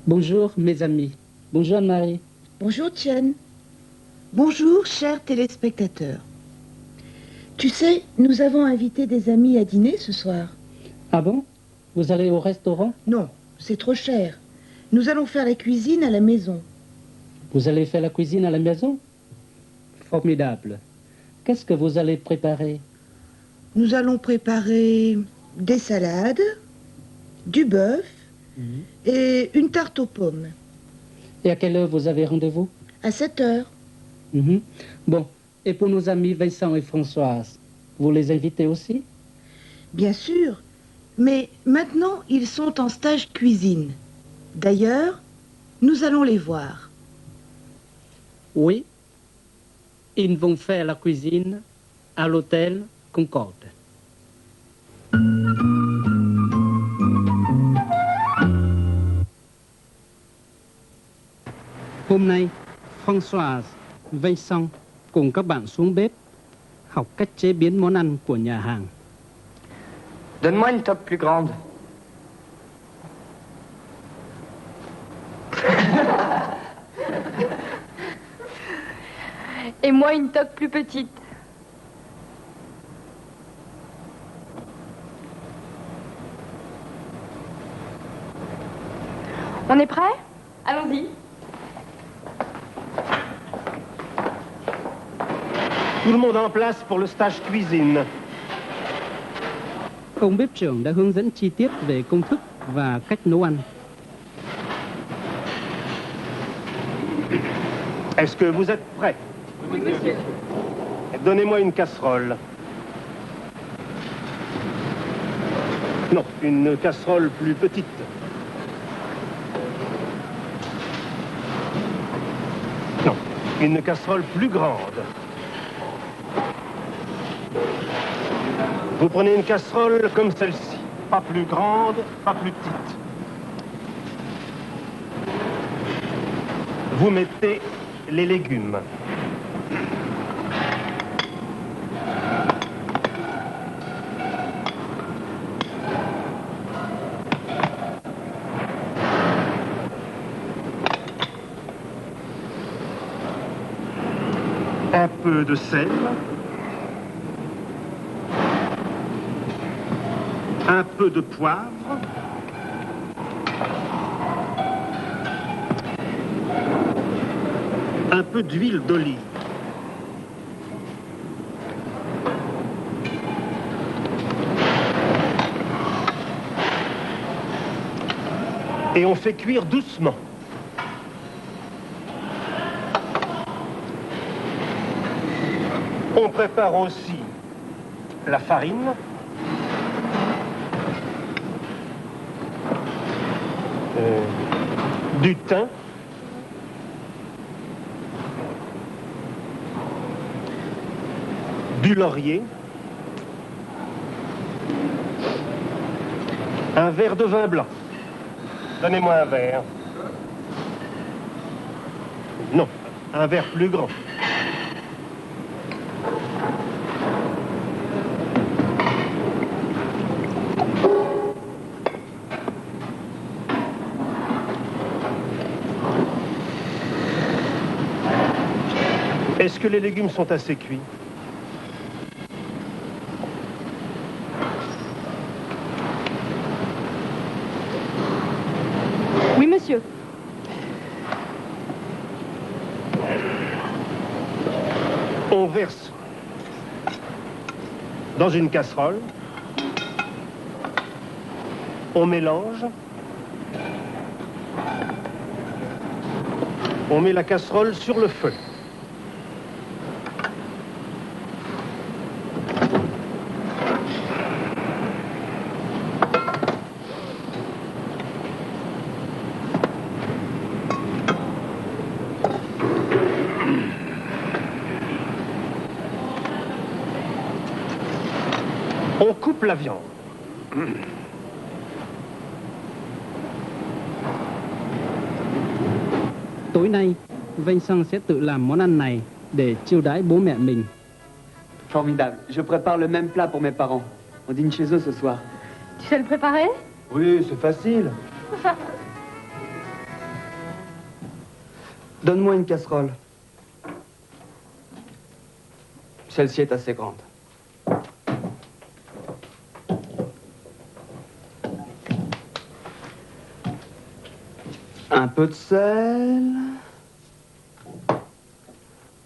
Bonjour mes amis. Bonjour Anne-Marie. Bonjour Chen. Bonjour chers téléspectateurs. Tu sais, nous avons invité des amis à dîner ce soir. Ah bon? Vous allez au restaurant? Non, c'est trop cher. Nous allons faire la cuisine à la maison. Vous allez faire la cuisine à la maison? Formidable. Qu'est-ce que vous allez préparer? Nous allons préparer des salades, du bœuf et une tarte aux pommes. Et à quelle heure vous avez rendez-vous? À 7 heures. Bon, et pour nos amis Vincent et Françoise, vous les invitez aussi? Bien sûr, mais maintenant ils sont en stage cuisine. D'ailleurs, nous allons les voir. Oui, ils vont faire la cuisine à l'hôtel Concorde. Hôm nay, Françoise, Vincent cùng các bạn xuống bếp học cách chế biến món ăn của nhà hàng. Donne-moi une toque plus grande. Et moi une toque plus petite. On est prêt? Allons-y. Tout le monde en place pour le stage cuisine. Ông bếp trưởng đã hướng dẫn chi tiết về công thức và cách nấu ăn. Est-ce que vous êtes prêts? Oui, monsieur. Donnez-moi une casserole. Non, une casserole plus petite. Non, une casserole plus grande. Vous prenez une casserole comme celle-ci. Pas plus grande, pas plus petite. Vous mettez les légumes. Un peu de sel. Un peu de poivre. Un peu d'huile d'olive. Et on fait cuire doucement. On prépare aussi la farine. Du thym. Du laurier. Un verre de vin blanc. Donnez-moi un verre. Non, un verre plus grand. Est-ce que les légumes sont assez cuits? Oui, monsieur. On verse dans une casserole. On mélange. On met la casserole sur le feu. On coupe la viande. Tối nay, Vincent sẽ tự làm món ăn này để chiêu đãi bố mẹ mình. Formidable. Je prépare le même plat pour mes parents. On dîne chez eux ce soir. Tu sais le préparer? Oui, c'est facile. Donne-moi une casserole. Celle-ci est assez grande. Un peu de sel.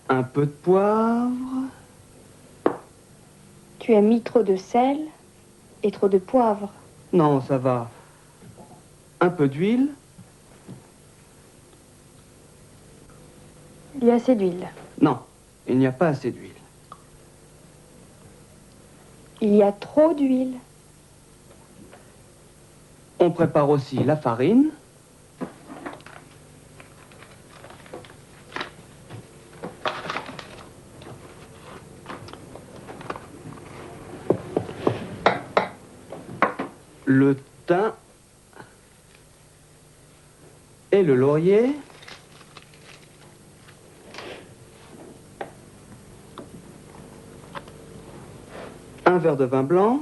Un peu de poivre. Tu as mis trop de sel et trop de poivre. Non, ça va. Un peu d'huile. Il y a assez d'huile. Non, il n'y a pas assez d'huile. Il y a trop d'huile. On prépare aussi la farine. Le thym et le laurier. Un verre de vin blanc.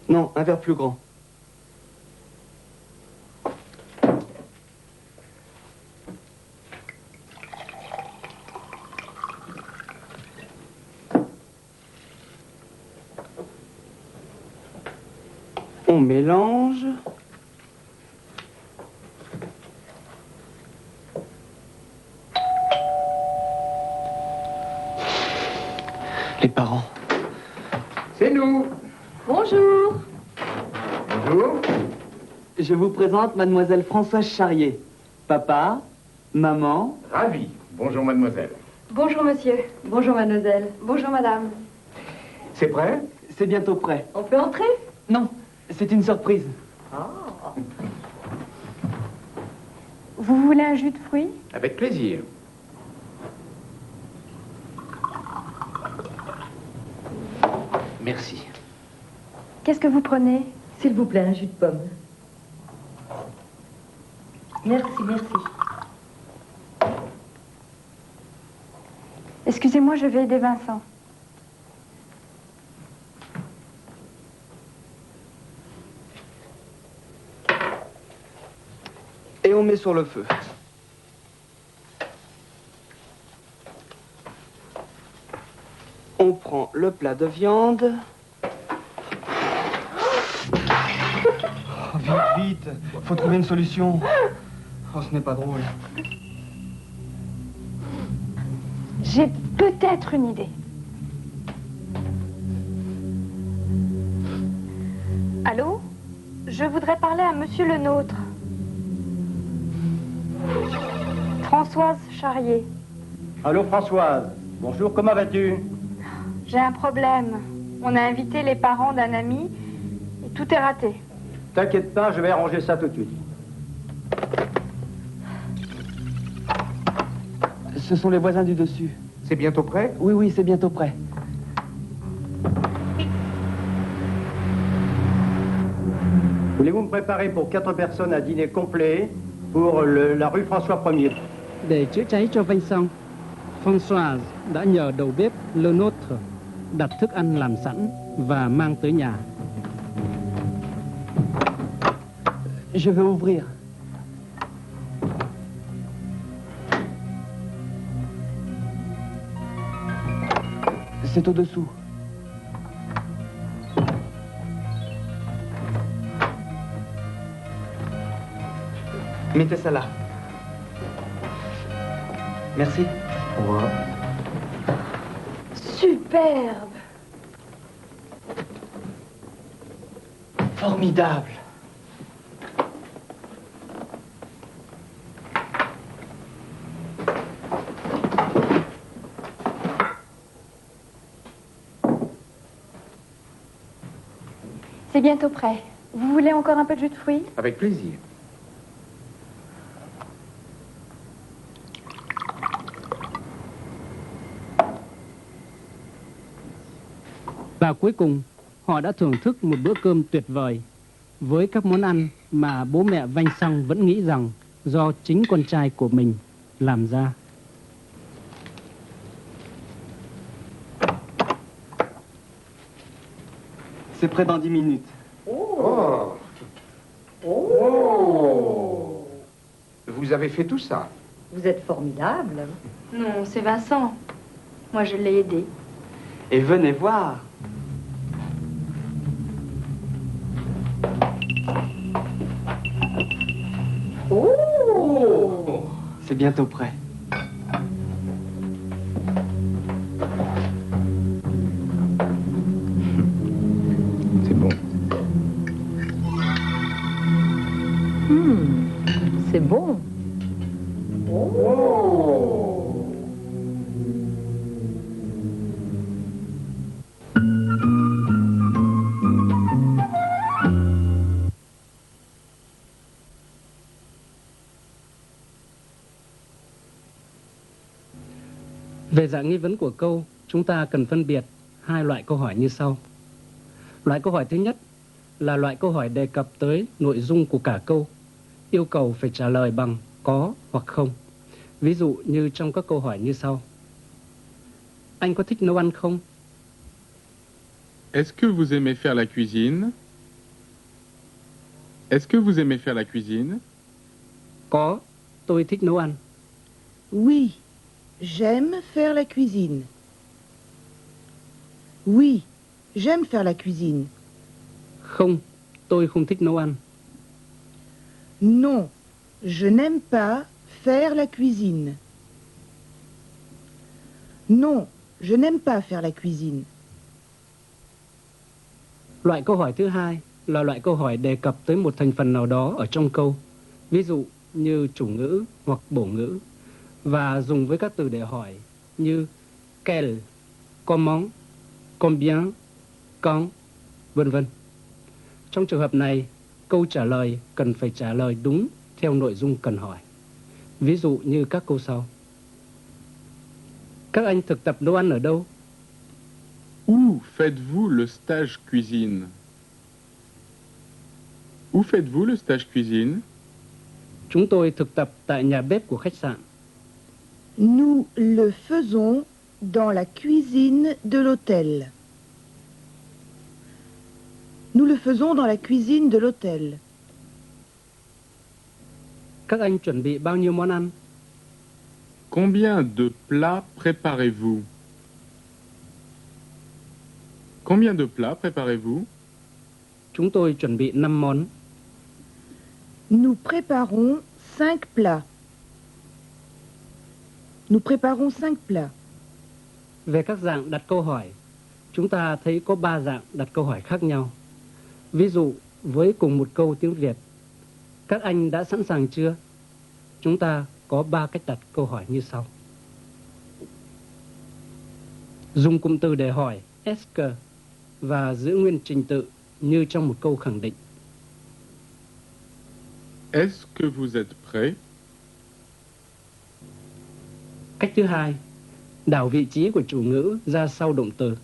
Non, un verre plus grand. On mélange. Les parents. C'est nous. Bonjour. Bonjour. Je vous présente mademoiselle Françoise Charrier. Papa, maman. Ravi. Bonjour, mademoiselle. Bonjour, monsieur. Bonjour, mademoiselle. Bonjour, madame. C'est prêt? C'est bientôt prêt. On peut entrer? Non, c'est une surprise. Vous voulez un jus de fruits? Avec plaisir. Merci. Qu'est-ce que vous prenez? S'il vous plaît, un jus de pomme. Merci, merci. Excusez-moi, je vais aider Vincent. Et on met sur le feu. On prend le plat de viande. Oh, vite, vite. Faut trouver une solution. Oh, ce n'est pas drôle. J'ai peut-être une idée. Allô? Je voudrais parler à monsieur le nôtre. Françoise Charrier. Allô Françoise, bonjour, comment vas-tu? J'ai un problème. On a invité les parents d'un ami et tout est raté. T'inquiète pas, je vais arranger ça tout de suite. Ce sont les voisins du dessus. C'est bientôt prêt? Oui, oui, c'est bientôt prêt. Voulez-vous me préparer pour 4 personnes un dîner complet pour la rue François 1er? Để chữa cháy cho Vincent, Françoise đã nhờ đầu bếp Le Nôtre đặt thức ăn làm sẵn và mang tới nhà. Je vais ouvrir. C'est au-dessous. Mettez ça là. Merci. Au revoir. Superbe! Formidable. C'est bientôt prêt. Vous voulez encore un peu de jus de fruits? Avec plaisir. Và cuối cùng, họ đã thưởng thức một bữa cơm tuyệt vời với các món ăn mà bố mẹ Vincent vẫn nghĩ rằng do chính con trai của mình làm ra. C'est prêt dans 10 minutes. Oh. Oh. vous avez fait tout ça. Vous êtes formidable. Non, c'est Vincent. Moi, je l'ai aidé. Et venez voir. Oh! C'est bientôt prêt. C'est bon. C'est bon. Về dạng nghi vấn của câu, chúng ta cần phân biệt hai loại câu hỏi như sau. Loại câu hỏi thứ nhất là loại câu hỏi đề cập tới nội dung của cả câu, yêu cầu phải trả lời bằng có hoặc không. Ví dụ như trong các câu hỏi như sau. Anh có thích nấu ăn không? Est-ce que vous aimez faire la cuisine? Est-ce que vous aimez faire la cuisine? Có, tôi thích nấu ăn. Oui, j'aime faire la cuisine. Oui, j'aime faire la cuisine. Không, tôi không thích nấu ăn. Non, je n'aime pas faire la cuisine. Non, je n'aime pas faire la cuisine. Loại câu hỏi thứ hai là loại câu hỏi đề cập tới một thành phần nào đó ở trong câu. Ví dụ như chủ ngữ hoặc bổ ngữ. Và dùng với các từ để hỏi như quel, comment, combien, quand, vân vân. Trong trường hợp này, câu trả lời cần phải trả lời đúng theo nội dung cần hỏi. Ví dụ như các câu sau. Các anh thực tập nấu ăn ở đâu? Où faites-vous le stage cuisine? Où faites-vous le stage cuisine? Chúng tôi thực tập tại nhà bếp của khách sạn. Nous le faisons dans la cuisine de l'hôtel. Nous le faisons dans la cuisine de l'hôtel. Các anh chuẩn bị bao nhiêu món ăn? Combien de plats préparez-vous? Combien de plats préparez-vous? Chúng tôi chuẩn bị 5 món. Nous préparons 5 plats. Nous préparons 5 plats. Về các dạng đặt câu hỏi, chúng ta thấy có 3 dạng đặt câu hỏi khác nhau. Ví dụ, với cùng một câu tiếng Việt, các anh đã sẵn sàng chưa? Chúng ta có 3 cách đặt câu hỏi như sau. Dùng cụm từ để hỏi est-ce que và giữ nguyên trình tự như trong một câu khẳng định. Est-ce que vous êtes prêt? Cách thứ hai, đảo vị trí của chủ ngữ ra sau động từ.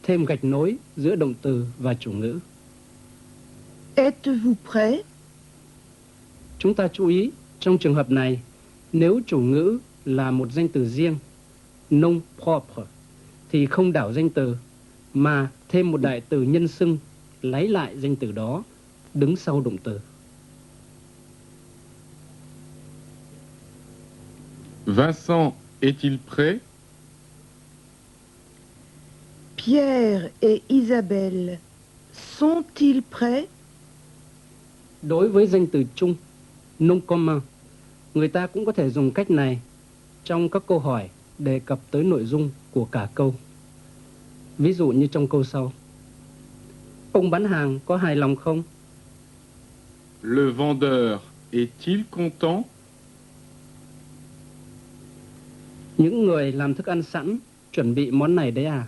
Thêm gạch nối giữa động từ và chủ ngữ. Êtes-vous prêt? Chúng ta chú ý, trong trường hợp này, nếu chủ ngữ là một danh từ riêng, nom propre, thì không đảo danh từ, mà thêm một đại từ nhân xưng lấy lại danh từ đó, đứng sau động từ. Vincent est-il prêt? Pierre et Isabelle sont-ils prêts? Đối với danh từ chung, nom commun, người ta cũng có thể dùng cách này trong các câu hỏi đề cập tới nội dung của cả câu. Ví dụ như trong câu sau. Ông bán hàng có hài lòng không? Le vendeur est-il content? Những người làm thức ăn sẵn chuẩn bị món này đấy à?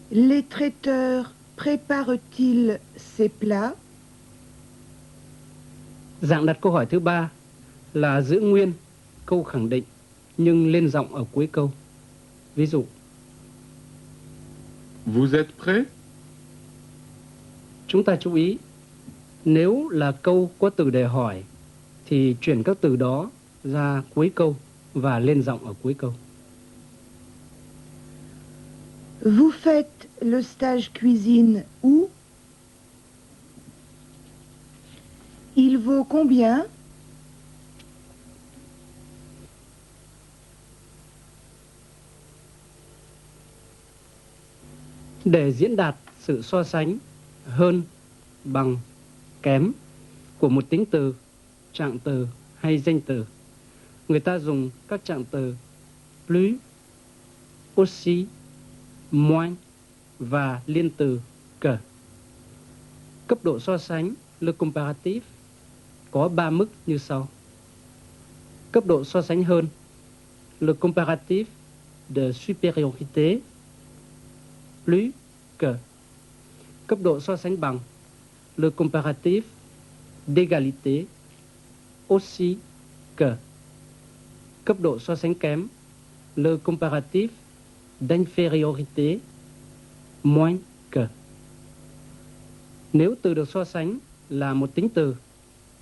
Les traiteurs préparent-ils ces plats? Dạng đặt câu hỏi thứ ba là giữ nguyên câu khẳng định nhưng lên giọng ở cuối câu. Ví dụ. Vous êtes prêt? Chúng ta chú ý, nếu là câu có từ đề hỏi thì chuyển các từ đó ra cuối câu và lên giọng ở cuối câu. Vous faites le stage cuisine où? Il vaut combien? Để diễn đạt sự so sánh hơn, bằng, kém của một tính từ, trạng từ hay danh từ, người ta dùng các trạng từ plus, aussi, moins và liên từ que. Cấp độ so sánh, le comparatif, có 3 mức như sau. Cấp độ so sánh hơn, le comparatif de supériorité, plus que. Cấp độ so sánh bằng, le comparatif d'égalité, aussi que. Cấp độ so sánh kém, le comparatif d'infériorité, moins que. Nếu từ được so sánh là một tính từ,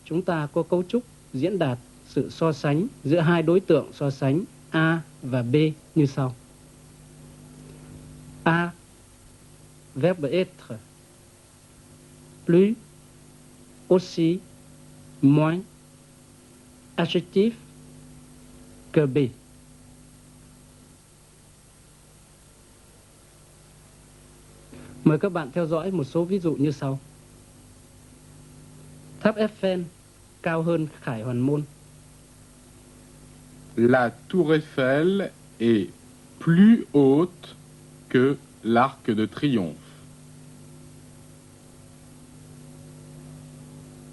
chúng ta có cấu trúc diễn đạt sự so sánh giữa hai đối tượng so sánh A và B như sau. A, verbe être, plus, aussi, moins, adjectif, que B. Mời các bạn theo dõi một số ví dụ như sau. Tháp Eiffel cao hơn Khải Hoàn Môn. La tour Eiffel est plus haute que l'Arc de Triomphe.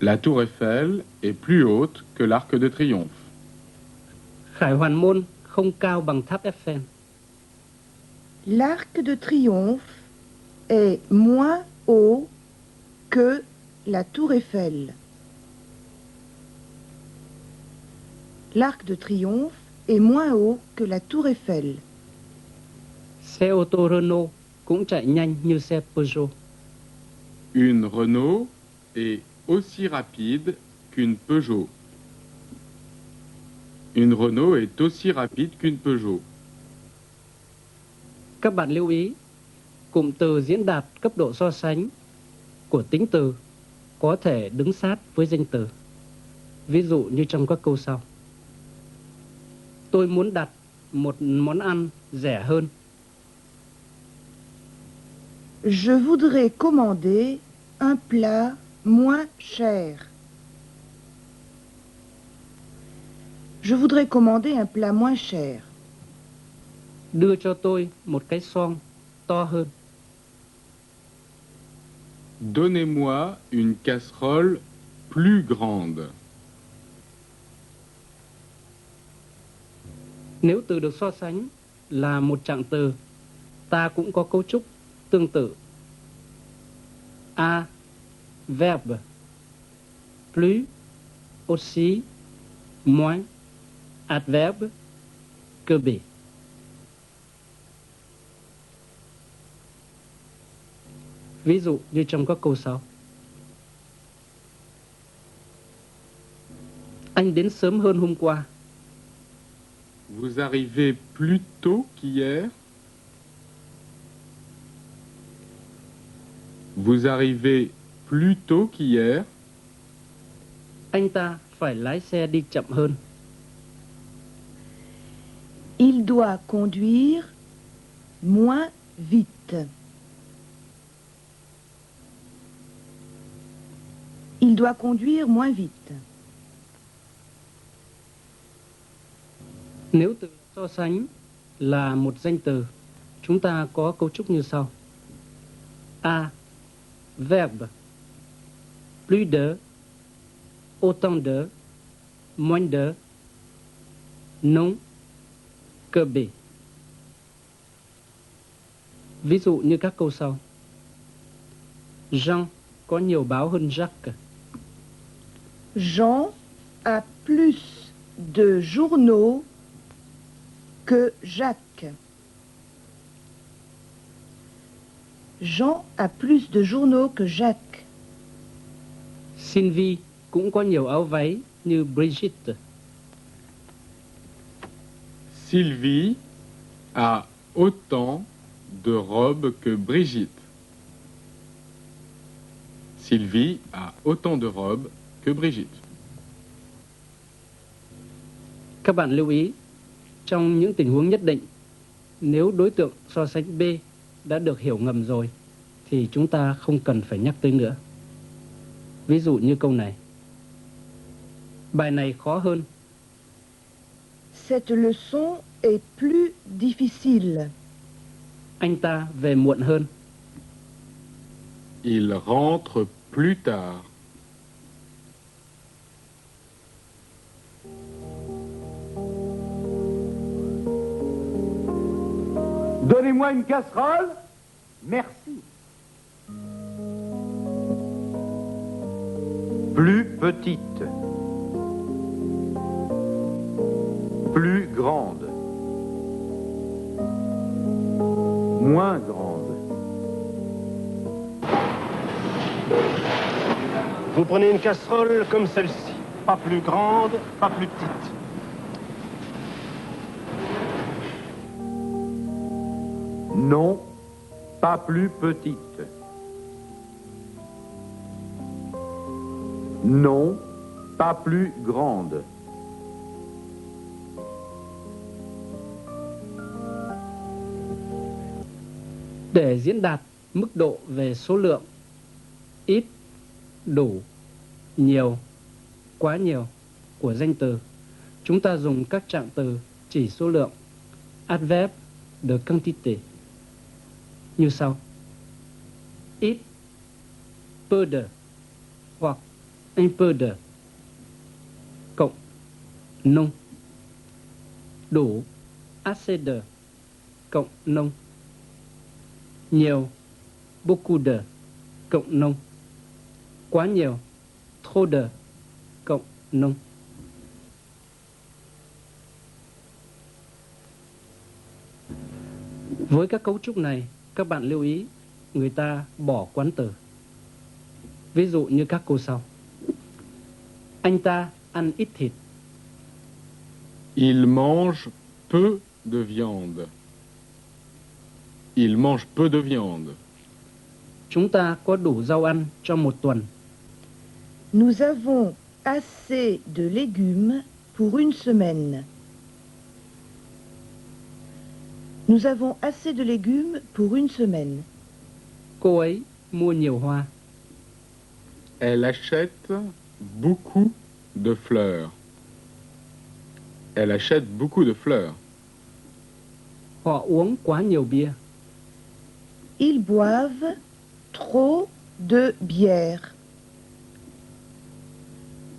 La tour Eiffel est plus haute que l'Arc de Triomphe. Khải Hoàn Môn không cao bằng tháp Eiffel. L'Arc de Triomphe est moins haut que la tour Eiffel. L'Arc de Triomphe est moins haut que la tour Eiffel. Xe ô tô Renault cũng chạy nhanh như xe Peugeot. Une Renault est aussi rapide qu'une Peugeot. Une Renault est aussi rapide qu'une Peugeot. Các bạn lưu ý, cụm từ diễn đạt cấp độ so sánh của tính từ có thể đứng sát với danh từ. Ví dụ như trong các câu sau. Tôi muốn đặt một món ăn rẻ hơn. Je voudrais commander un plat moins cher. Je voudrais commander un plat moins cher. Đưa cho tôi một cái xoong to hơn. Donnez-moi une casserole plus grande. Nếu từ được so sánh là một trạng từ, ta cũng có cấu trúc tương tự. A, verbe, plus, aussi, moins, adverbe, que B. Ví dụ như trong các câu sau. Anh đến sớm hơn hôm qua. Vous arrivez plus tôt qu'hier. Vous arrivez plus tôt qu'hier. Anh ta phải lái xe đi chậm hơn. Il doit conduire moins vite. Il doit conduire moins vite. Nếu từ so sánh là một danh từ, chúng ta có cấu trúc như sau. A, verbe, plus de, autant de, moins de, non, que B. Ví dụ như các câu sau. Jean có nhiều báo hơn Jacques. Jean a plus de journaux que Jacques. Jean a plus de journaux que Jacques. Sylvie cũng có nhiều áo váy như Brigitte. Sylvie a autant de robes que Brigitte. Sylvie a autant de robes que Brigitte. Các bạn lưu ý, trong những tình huống nhất định, nếu đối tượng so sánh B đã được hiểu ngầm rồi thì chúng ta không cần phải nhắc tới nữa. Ví dụ như câu này. Bài này khó hơn. Cette leçon est plus difficile. Anh ta về muộn hơn. Il rentre plus tard. Donnez-moi une casserole. Merci. Plus petite. Plus grande. Moins grande. Vous prenez une casserole comme celle-ci. Pas plus grande, pas plus petite. Non, pas plus petite. Non, pas plus grande. Để diễn đạt mức độ về số lượng, ít, đủ, nhiều, quá nhiều của danh từ, chúng ta dùng các trạng từ chỉ số lượng, adverbe de quantité, như sau. Ít, peu de, hoặc un peu de, cộng, non. Đủ, assez de, cộng, non. Nhiều, beaucoup de, cộng, non. Quá nhiều, trop de, cộng, non. Với các cấu trúc này, các bạn lưu ý, người ta bỏ quán từ. Ví dụ như các câu sau. Anh ta ăn ít thịt. Il mange peu de viande. Il mange peu de viande. Chúng ta có đủ rau ăn cho một tuần. Nous avons assez de légumes pour une semaine. Nous avons assez de légumes pour une semaine. Cô ấy mua nhiều hoa. Elle achète beaucoup de fleurs. Elle achète beaucoup de fleurs. Họ uống quá nhiều bia. Ils boivent trop de bière.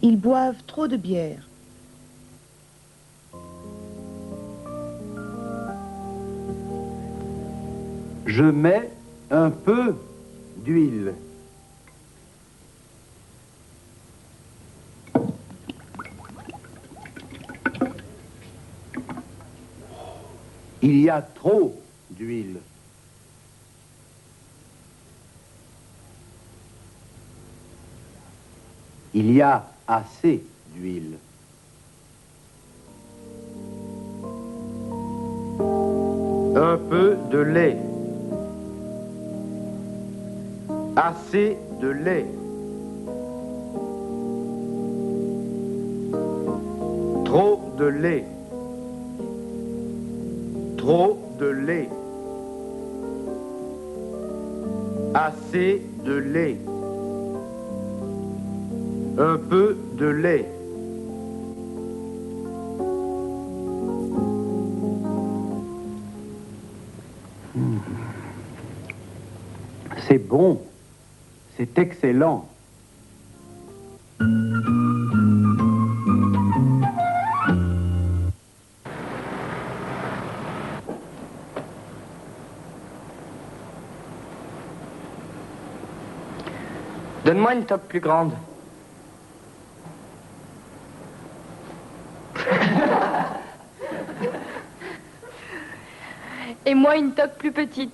Ils boivent trop de bière. Je mets un peu d'huile. Il y a trop d'huile. Il y a assez d'huile. Un peu de lait. Assez de lait. Trop de lait. Trop de lait. Assez de lait. Un peu de lait. C'est bon. C'est excellent. Donne-moi une toque plus grande. Et moi une toque plus petite.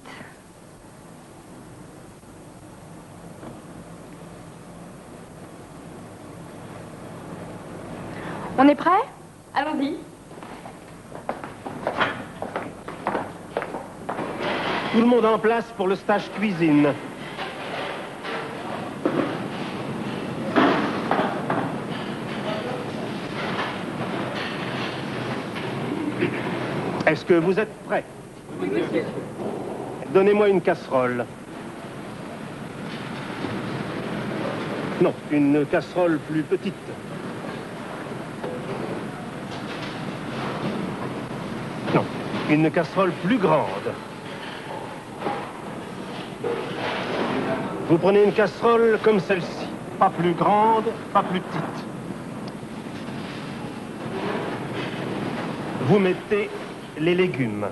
On est prêt? Allons-y. Tout le monde en place pour le stage cuisine. Est-ce que vous êtes prêts? Oui, monsieur. Donnez-moi une casserole. Non, une casserole plus petite. Non, une casserole plus grande. Vous prenez une casserole comme celle-ci. Pas plus grande, pas plus petite. Vous mettez les légumes.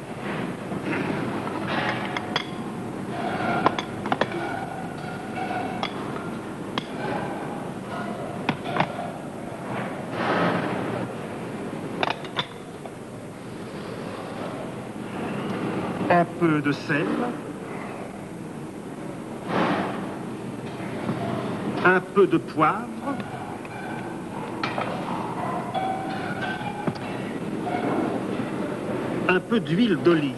Un peu de sel. Un peu de poivre. Un peu d'huile d'olive.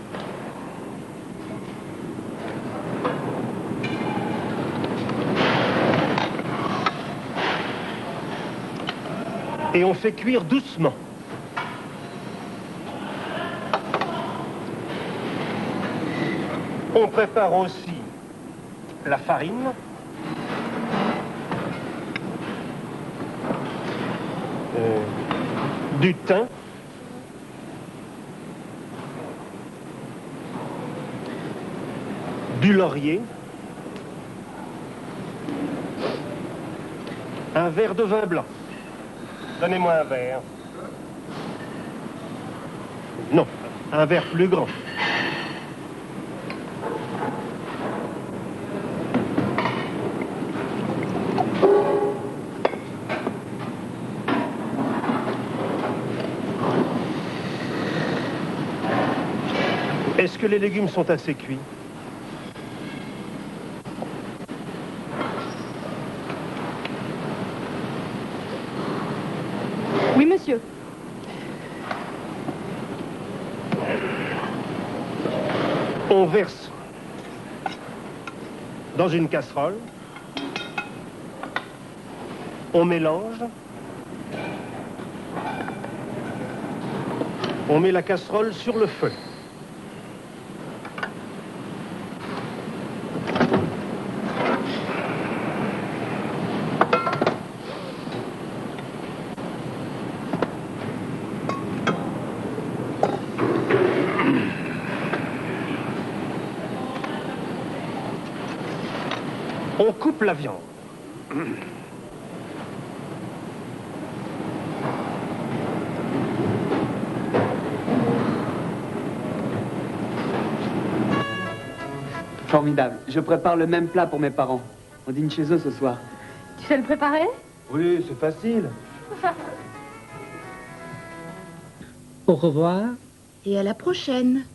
Et on fait cuire doucement. On prépare aussi la farine. Du thym. Du laurier. Un verre de vin blanc. Donnez-moi un verre. Non, un verre plus grand. Est-ce que les légumes sont assez cuits? Oui, monsieur. On verse dans une casserole. On mélange. On met la casserole sur le feu. On coupe la viande. Formidable. Je prépare le même plat pour mes parents. On dîne chez eux ce soir. Tu sais le préparer? Oui, c'est facile. Au revoir. Et à la prochaine.